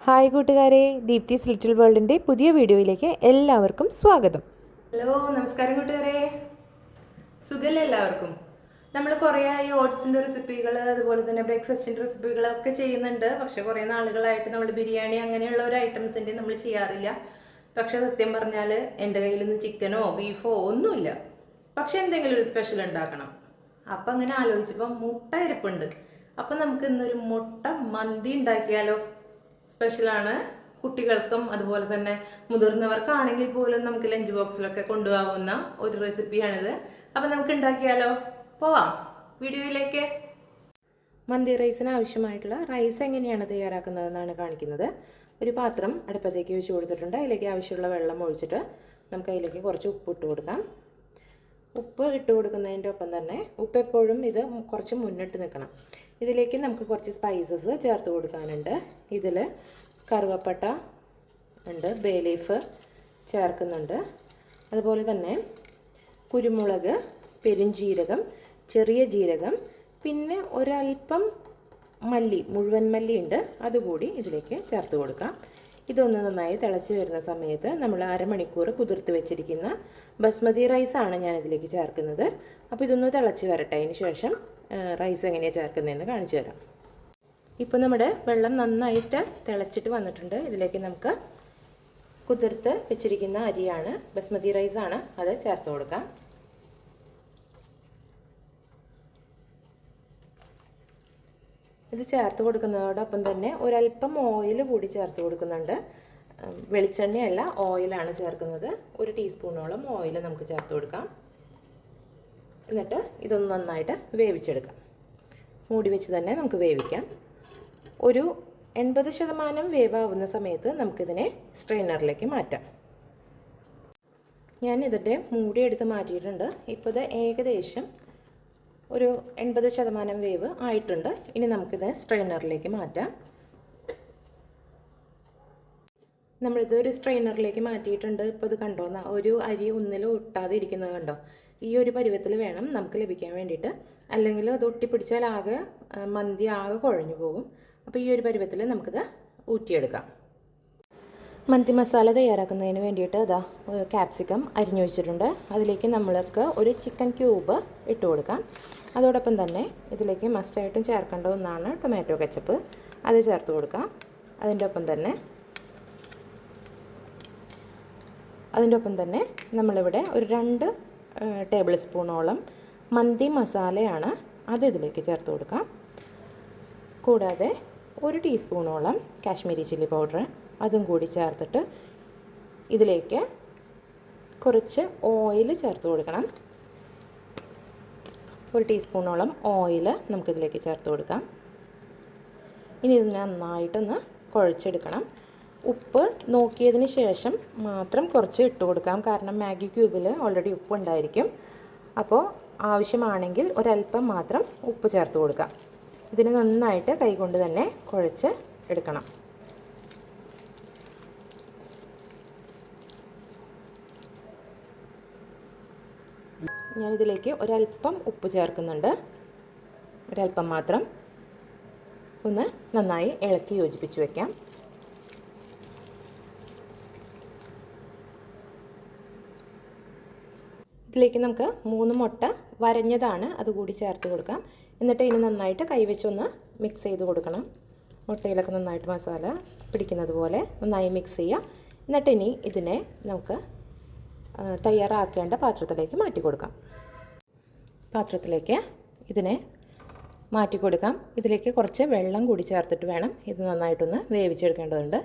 Hi കൂട്ടുകാരെ, ദീപ്തീസ് little വേൾഡിൻ്റെ പുതിയ വീഡിയോയിലേക്ക് എല്ലാവർക്കും സ്വാഗതം. ഹലോ, നമസ്കാരം കൂട്ടുകാരെ. സുഖല്ലേ എല്ലാവർക്കും? നമ്മൾ കുറേ ആയി ഓട്സിൻ്റെ റെസിപ്പികൾ, അതുപോലെ തന്നെ ബ്രേക്ക്ഫാസ്റ്റിൻ്റെ റെസിപ്പികളൊക്കെ ചെയ്യുന്നുണ്ട്. പക്ഷെ കുറേ നാളുകളായിട്ട് നമ്മൾ ബിരിയാണി അങ്ങനെയുള്ള ഒരു ഐറ്റംസിൻ്റെ നമ്മൾ ചെയ്യാറില്ല. പക്ഷെ സത്യം പറഞ്ഞാൽ എൻ്റെ കയ്യിൽ നിന്ന് ചിക്കനോ ബീഫോ ഒന്നുമില്ല. പക്ഷെ എന്തെങ്കിലും ഒരു സ്പെഷ്യൽ ഉണ്ടാക്കണം. അപ്പം അങ്ങനെ ആലോചിച്ചപ്പോൾ മുട്ട ഇരിപ്പുണ്ട്. അപ്പം നമുക്ക് ഇന്നൊരു മുട്ട മന്തി ഉണ്ടാക്കിയാലോ? സ്പെഷ്യലാണ്. കുട്ടികൾക്കും അതുപോലെ തന്നെ മുതിർന്നവർക്കാണെങ്കിൽ പോലും നമുക്ക് ലഞ്ച് ബോക്സിലൊക്കെ കൊണ്ടുപോകാവുന്ന ഒരു റെസിപ്പിയാണിത്. അപ്പം നമുക്ക് ഉണ്ടാക്കിയാലോ? പോവാം വീഡിയോയിലേക്ക്. മന്തി റൈസിന് ആവശ്യമായിട്ടുള്ള റൈസ് എങ്ങനെയാണ് തയ്യാറാക്കുന്നതെന്നാണ് കാണിക്കുന്നത്. ഒരു പാത്രം അടുപ്പത്തേക്ക് വെച്ച് കൊടുത്തിട്ടുണ്ട്. അതിലേക്ക് ആവശ്യമുള്ള വെള്ളം ഒഴിച്ചിട്ട് നമുക്ക് അതിലേക്ക് കുറച്ച് ഉപ്പ് ഇട്ട് കൊടുക്കാം. ഉപ്പ് ഇട്ട് കൊടുക്കുന്നതിൻ്റെ ഒപ്പം തന്നെ ഉപ്പ് എപ്പോഴും ഇത് കുറച്ച് മുന്നിട്ട് നിൽക്കണം. ഇതിലേക്ക് നമുക്ക് കുറച്ച് സ്പൈസസ് ചേർത്ത് കൊടുക്കാനുണ്ട്. ഇതിൽ കറുവപ്പട്ട ഉണ്ട്, ബേ ലീഫ് ചേർക്കുന്നുണ്ട്, അതുപോലെ തന്നെ കുരുമുളക്, പെരുംജീരകം, ചെറിയ ജീരകം, പിന്നെ ഒരൽപ്പം മല്ലി, മുഴുവൻ മല്ലി ഉണ്ട്, അതുകൂടി ഇതിലേക്ക് ചേർത്ത് കൊടുക്കാം. ഇതൊന്ന് നന്നായി തിളച്ച് വരുന്ന സമയത്ത് നമ്മൾ അരമണിക്കൂർ കുതിർത്ത് വെച്ചിരിക്കുന്ന ബസ്മതി റൈസാണ് ഞാനിതിലേക്ക് ചേർക്കുന്നത്. അപ്പോൾ ഇതൊന്ന് തിളച്ച് വരട്ടെ. അതിന് ശേഷം റൈസ് എങ്ങനെയാണ് ചേർക്കുന്നതെന്ന് കാണിച്ചു തരാം. ഇപ്പോൾ നമ്മുടെ വെള്ളം നന്നായിട്ട് തിളച്ചിട്ട് വന്നിട്ടുണ്ട്. ഇതിലേക്ക് നമുക്ക് കുതിർത്ത് വെച്ചിരിക്കുന്ന അരിയാണ്, ബസ്മതി റൈസാണ്, അത് ചേർത്ത് കൊടുക്കാം. ഇത് ചേർത്ത് കൊടുക്കുന്നതോടൊപ്പം തന്നെ ഒരല്പം ഓയിൽ കൂടി ചേർത്ത് കൊടുക്കുന്നുണ്ട്. വെളിച്ചെണ്ണയല്ല, ഓയിലാണ് ചേർക്കുന്നത്. 1 ടീസ്പൂണോളം ഓയിൽ നമുക്ക് ചേർത്ത് കൊടുക്കാം. എന്നിട്ട് ഇതൊന്ന് നന്നായിട്ട് വേവിച്ചെടുക്കാം. മൂടി വെച്ച് തന്നെ നമുക്ക് വേവിക്കാം. ഒരു 80% വേവാവുന്ന സമയത്ത് നമുക്കിതിനെ സ്ട്രെയിനറിലേക്ക് മാറ്റാം. ഞാൻ ഇതിൻ്റെ മൂടി എടുത്ത് മാറ്റിയിട്ടുണ്ട്. ഇപ്പോൾ ഇത് ഏകദേശം ഒരു 80% വേവ് ആയിട്ടുണ്ട്. ഇനി നമുക്കിത് സ്ട്രെയിനറിലേക്ക് മാറ്റാം. നമ്മളിത് ഒരു സ്ട്രെയിനറിലേക്ക് മാറ്റിയിട്ടുണ്ട്. ഇപ്പോൾ ഇത് കണ്ടോ, ഒരു അരി ഒന്നിലും ഒട്ടാതെ ഇരിക്കുന്നത് കണ്ടോ? ഈ ഒരു പരുവത്തിൽ വേണം നമുക്ക് ലഭിക്കാൻ വേണ്ടിയിട്ട്. അല്ലെങ്കിൽ അത് ഒട്ടിപ്പിടിച്ചാൽ ആകെ മന്തി ആകെ കുഴഞ്ഞു പോകും. അപ്പോൾ ഈ ഒരു പരുവത്തിൽ നമുക്കിത് ഊറ്റിയെടുക്കാം. മന്തി മസാല തയ്യാറാക്കുന്നതിന് വേണ്ടിയിട്ട് അതാ ക്യാപ്സിക്കം അരിഞ്ഞു വെച്ചിട്ടുണ്ട്. അതിലേക്ക് നമ്മൾക്ക് ഒരു ചിക്കൻ ക്യൂബ് ഇട്ട് കൊടുക്കാം. അതോടൊപ്പം തന്നെ ഇതിലേക്ക് മസ്റ്റായിട്ടും ചേർക്കേണ്ട ഒന്നാണ് ടൊമാറ്റോ കെച്ചപ്പ്, അത് ചേർത്ത് കൊടുക്കാം. അതിൻ്റെ ഒപ്പം തന്നെ നമ്മളിവിടെ ഒരു 2 ടേബിൾ സ്പൂണോളം മന്തി മസാലയാണ്, അത് ഇതിലേക്ക് ചേർത്ത് കൊടുക്കാം. കൂടാതെ 1 ടീസ്പൂണോളം കാശ്മീരി ചില്ലി പൗഡർ, അതും കൂടി ചേർത്തിട്ട് ഇതിലേക്ക് കുറച്ച് ഓയിൽ ചേർത്ത് കൊടുക്കണം. 1 ടീസ്പൂണോളം ഓയിൽ നമുക്കിതിലേക്ക് ചേർത്ത് കൊടുക്കാം. ഇനി ഇത് നന്നായിട്ടൊന്ന് കുഴച്ചെടുക്കണം. ഉപ്പ് നോക്കിയതിന് ശേഷം മാത്രം കുറച്ച് ഇട്ട് കൊടുക്കാം. കാരണം മാഗി ക്യൂബിൽ ഓൾറെഡി ഉപ്പ് ഉണ്ടായിരിക്കും. അപ്പോൾ ആവശ്യമാണെങ്കിൽ ഒരല്പം മാത്രം ഉപ്പ് ചേർത്ത് കൊടുക്കാം. ഇതിന് നന്നായിട്ട് കൈകൊണ്ട് തന്നെ കുഴച്ച് എടുക്കണം. ഞാനിതിലേക്ക് ഒരല്പം ഉപ്പ് ചേർക്കുന്നുണ്ട്, ഒരല്പം മാത്രം. ഒന്ന് നന്നായി ഇളക്കി യോജിപ്പിച്ച് വയ്ക്കാം. ഇതിലേക്ക് നമുക്ക് 3 മുട്ട വരഞ്ഞതാണ്, അതുകൂടി ചേർത്ത് കൊടുക്കാം. എന്നിട്ട് ഇനി നന്നായിട്ട് കൈവച്ചൊന്ന് മിക്സ് ചെയ്ത് കൊടുക്കണം. മുട്ടയിലൊക്കെ നന്നായിട്ട് മസാല പിടിക്കുന്നത് പോലെ നന്നായി മിക്സ് ചെയ്യുക. എന്നിട്ട് ഇനി ഇതിനെ നമുക്ക് തയ്യാറാക്കേണ്ട പാത്രത്തിലേക്ക് മാറ്റി കൊടുക്കാം. പാത്രത്തിലേക്ക് ഇതിനെ മാറ്റി കൊടുക്കാം. ഇതിലേക്ക് കുറച്ച് വെള്ളം കൂടി ചേർത്തിട്ട് വേണം ഇത് നന്നായിട്ടൊന്ന് വേവിച്ചെടുക്കേണ്ടതുണ്ട്.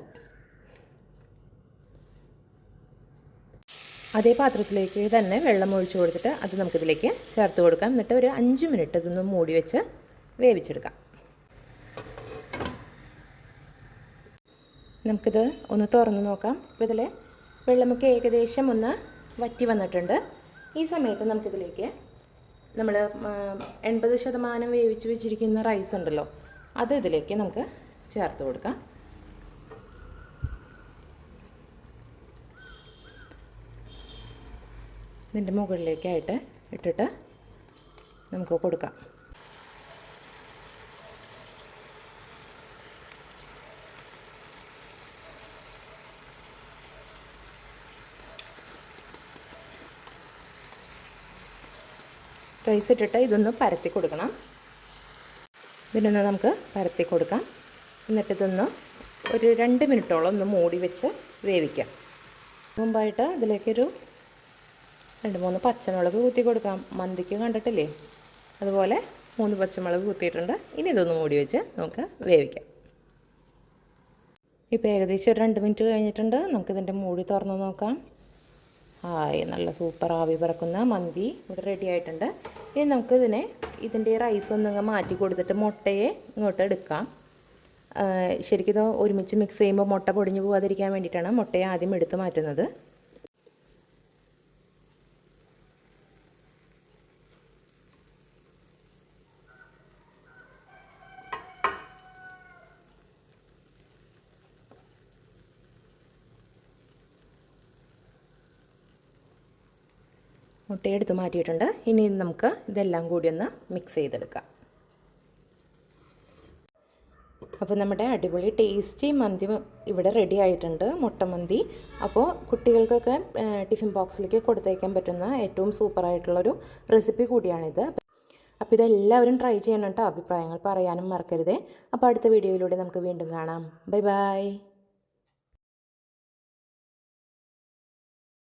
അതേ പാത്രത്തിലേക്ക് തന്നെ വെള്ളം ഒഴിച്ച് കൊടുത്തിട്ട് അത് നമുക്കിതിലേക്ക് ചേർത്ത് കൊടുക്കാം. എന്നിട്ട് ഒരു 5 മിനിറ്റ് ഇതൊന്ന് മൂടി വെച്ച് വേവിച്ചെടുക്കാം. നമുക്കിത് ഒന്ന് തുറന്ന് നോക്കാം. ഇപ്പോൾ ഇതിൽ വെള്ളമൊക്കെ ഏകദേശം ഒന്ന് വറ്റി വന്നിട്ടുണ്ട്. ഈ സമയത്ത് നമുക്കിതിലേക്ക് നമ്മൾ 80% വേവിച്ച് വെച്ചിരിക്കുന്ന റൈസ് ഉണ്ടല്ലോ, അത് ഇതിലേക്ക് നമുക്ക് ചേർത്ത് കൊടുക്കാം. ഇതിൻ്റെ മുകളിലേക്കായിട്ട് ഇട്ടിട്ട് നമുക്ക് കൊടുക്കാം. റൈസ് ഇട്ടിട്ട് ഇതൊന്ന് പരത്തി കൊടുക്കണം. ഇതിനൊന്ന് നമുക്ക് പരത്തി കൊടുക്കാം. എന്നിട്ട് ഇതൊന്ന് ഒരു 2 മിനിറ്റോളം ഒന്ന് മൂടി വെച്ച് വേവിക്കാം. മുമ്പായിട്ട് ഇതിലേക്കൊരു 2-3 പച്ചമുളക് കുത്തി കൊടുക്കാം. മന്തിക്ക് കണ്ടിട്ടില്ലേ, അതുപോലെ 3 പച്ചമുളക് കുത്തിയിട്ടുണ്ട്. ഇനി ഇതൊന്ന് മൂടി വെച്ച് നമുക്ക് വേവിക്കാം. ഇപ്പോൾ ഏകദേശം ഒരു 2 മിനിറ്റ് കഴിഞ്ഞിട്ടുണ്ട്. നമുക്കിതിൻ്റെ മൂടി തുറന്ന് നോക്കാം. നല്ല സൂപ്പർ ആവി പറക്കുന്ന മന്തി ഇവിടെ റെഡി ആയിട്ടുണ്ട്. ഇനി നമുക്കിതിനെ ഇതിൻ്റെ റൈസ് ഒന്നങ്ങ് മാറ്റി കൊടുത്തിട്ട് മുട്ടയെ ഇങ്ങോട്ട് എടുക്കാം. ശരിക്കും ഇത് ഒരുമിച്ച് മിക്സ് ചെയ്യുമ്പോൾ മുട്ട പൊടിഞ്ഞു പോകാതിരിക്കാൻ വേണ്ടിയിട്ടാണ് മുട്ടയെ ആദ്യം എടുത്ത് മാറ്റുന്നത്. മുട്ടയെടുത്ത് മാറ്റിയിട്ടുണ്ട്. ഇനി നമുക്ക് ഇതെല്ലാം കൂടി ഒന്ന് മിക്സ് ചെയ്തെടുക്കാം. അപ്പോൾ നമ്മുടെ അടിപൊളി ടേസ്റ്റി മന്തി ഇവിടെ റെഡി ആയിട്ടുണ്ട്, മുട്ട മന്തി. അപ്പോൾ കുട്ടികൾക്കൊക്കെ ടിഫിൻ ബോക്സിലേക്ക് കൊടുത്തേക്കാൻ പറ്റുന്ന ഏറ്റവും സൂപ്പറായിട്ടുള്ളൊരു റെസിപ്പി കൂടിയാണിത്. അപ്പോൾ ഇതെല്ലാവരും ട്രൈ ചെയ്യണം കേട്ടോ. അഭിപ്രായങ്ങൾ പറയാനും മറക്കരുതേ. അപ്പോൾ അടുത്ത വീഡിയോയിലൂടെ നമുക്ക് വീണ്ടും കാണാം. Bye bye.